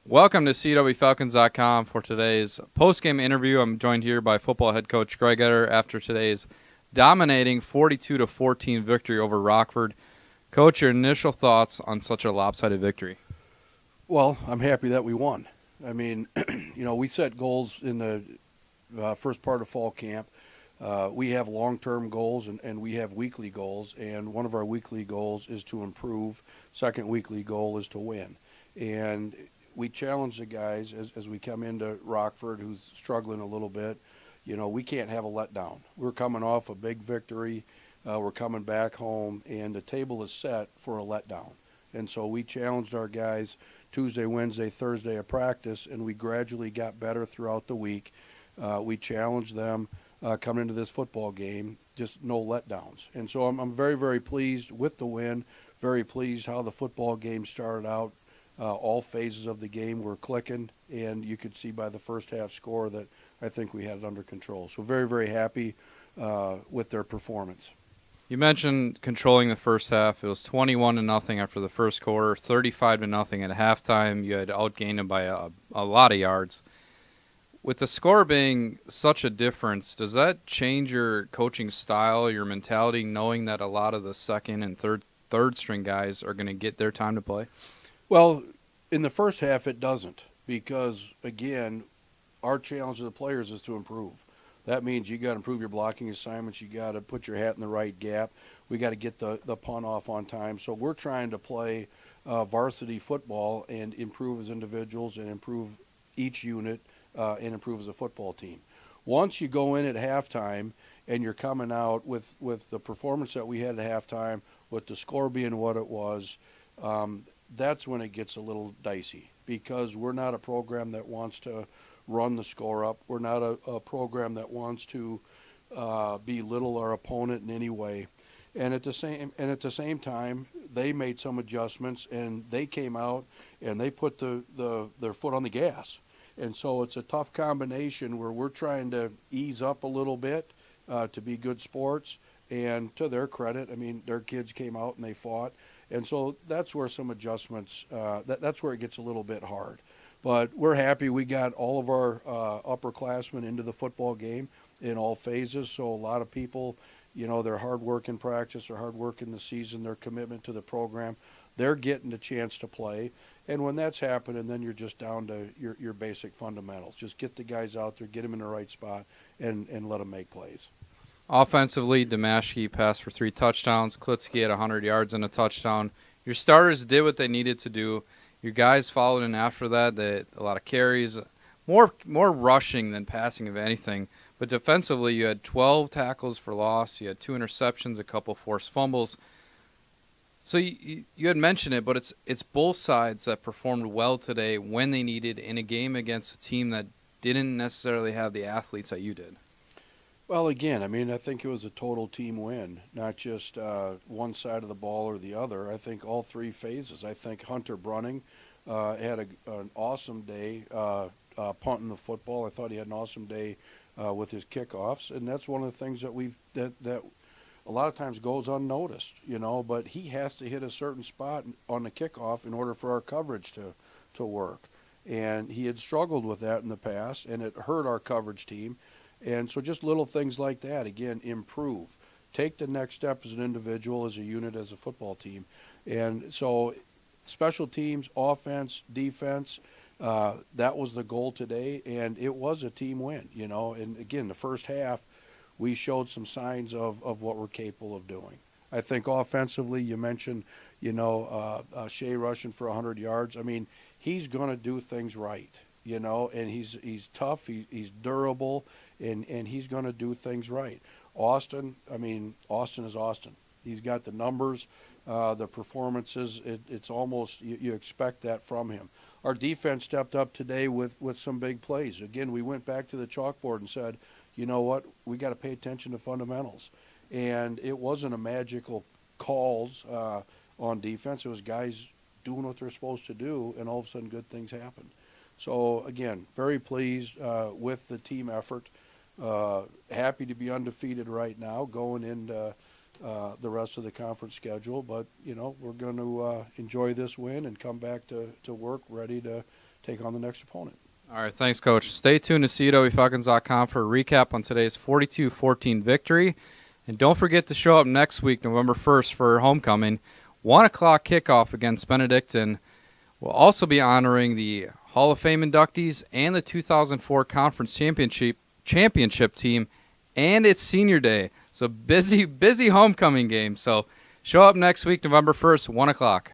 Welcome to CUWFalcons.com for today's post-game interview. I'm joined here by football head coach Greg Etter after today's dominating 42-14 victory over Rockford. Coach, your initial thoughts on such a lopsided victory? Well, I'm happy that we won. I mean, we set goals in the first part of fall camp. We have long-term goals and we have weekly goals, and one of our weekly goals is to improve. Second weekly goal is to win. And we challenge the guys as we come into Rockford, who's struggling a little bit. We can't have a letdown. We're coming off a big victory. We're coming back home, and the table is set for a letdown. And so we challenged our guys Tuesday, Wednesday, Thursday of practice, and we gradually got better throughout the week. We challenged them coming into this football game, just no letdowns. And so I'm very, very pleased with the win, very pleased how the football game started out. All phases of the game were clicking, and you could see by the first half score that I think we had it under control. So very, very happy with their performance. You mentioned controlling the first half. It was 21-0 after the first quarter, 35-0 at halftime. You had outgained them by a lot of yards. With the score being such a difference, does that change your coaching style, your mentality, knowing that a lot of the second and third string guys are going to get their time to play? Well, in the first half, it doesn't because, again, our challenge to the players is to improve. That means you got to improve your blocking assignments. You got to put your hat in the right gap. We got to get the punt off on time. So we're trying to play varsity football and improve as individuals and improve each unit and improve as a football team. Once you go in at halftime and you're coming out with the performance that we had at halftime, with the score being what it was, that's when it gets a little dicey because we're not a program that wants to run the score up. We're not a program that wants to belittle our opponent in any way. And at the same time, they made some adjustments and they came out and they put their foot on the gas. And so it's a tough combination where we're trying to ease up a little bit to be good sports. And to their credit, I mean, their kids came out and they fought. And so that's where some adjustments, that's where it gets a little bit hard. But we're happy we got all of our upperclassmen into the football game in all phases. So a lot of people, their hard work in practice, their hard work in the season, their commitment to the program, they're getting the chance to play. And when that's happening, then you're just down to your basic fundamentals. Just get the guys out there, get them in the right spot, and let them make plays. Offensively, Domashki passed for 3 touchdowns. Klitsky had 100 yards and a touchdown. Your starters did what they needed to do. Your guys followed in after that. They had a lot of carries, more rushing than passing, if anything. But defensively, you had 12 tackles for loss. You had 2 interceptions, a couple forced fumbles. So you had mentioned it, but it's both sides that performed well today when they needed in a game against a team that didn't necessarily have the athletes that you did. Well, again, I mean, I think it was a total team win, not just one side of the ball or the other. I think all 3 phases. I think Hunter Brunning had an awesome day punting the football. I thought he had an awesome day with his kickoffs, and that's one of the things that a lot of times goes unnoticed, but he has to hit a certain spot on the kickoff in order for our coverage to work. And he had struggled with that in the past, and it hurt our coverage team. And so just little things like that, again, improve. Take the next step as an individual, as a unit, as a football team. And so special teams, offense, defense, that was the goal today, and it was a team win, And, again, the first half, we showed some signs of what we're capable of doing. I think offensively, you mentioned, Shea rushing for 100 yards. I mean, he's going to do things right, and he's tough, he's durable, and he's going to do things right. Austin is Austin. He's got the numbers, the performances. It's almost you expect that from him. Our defense stepped up today with some big plays. Again, we went back to the chalkboard and said, you know what, we got to pay attention to fundamentals. And it wasn't a magical calls on defense. It was guys doing what they're supposed to do, and all of a sudden good things happened. So, again, very pleased with the team effort. Happy to be undefeated right now going into the rest of the conference schedule. But, we're going to enjoy this win and come back to work ready to take on the next opponent. All right, thanks, Coach. Stay tuned to CUWFalcons.com for a recap on today's 42-14 victory. And don't forget to show up next week, November 1st, for homecoming. 1 o'clock kickoff against Benedictine. We'll also be honoring the Hall of Fame inductees and the 2004 Conference Championship team, and it's senior day. So busy homecoming game. So show up next week, November 1st, 1 o'clock.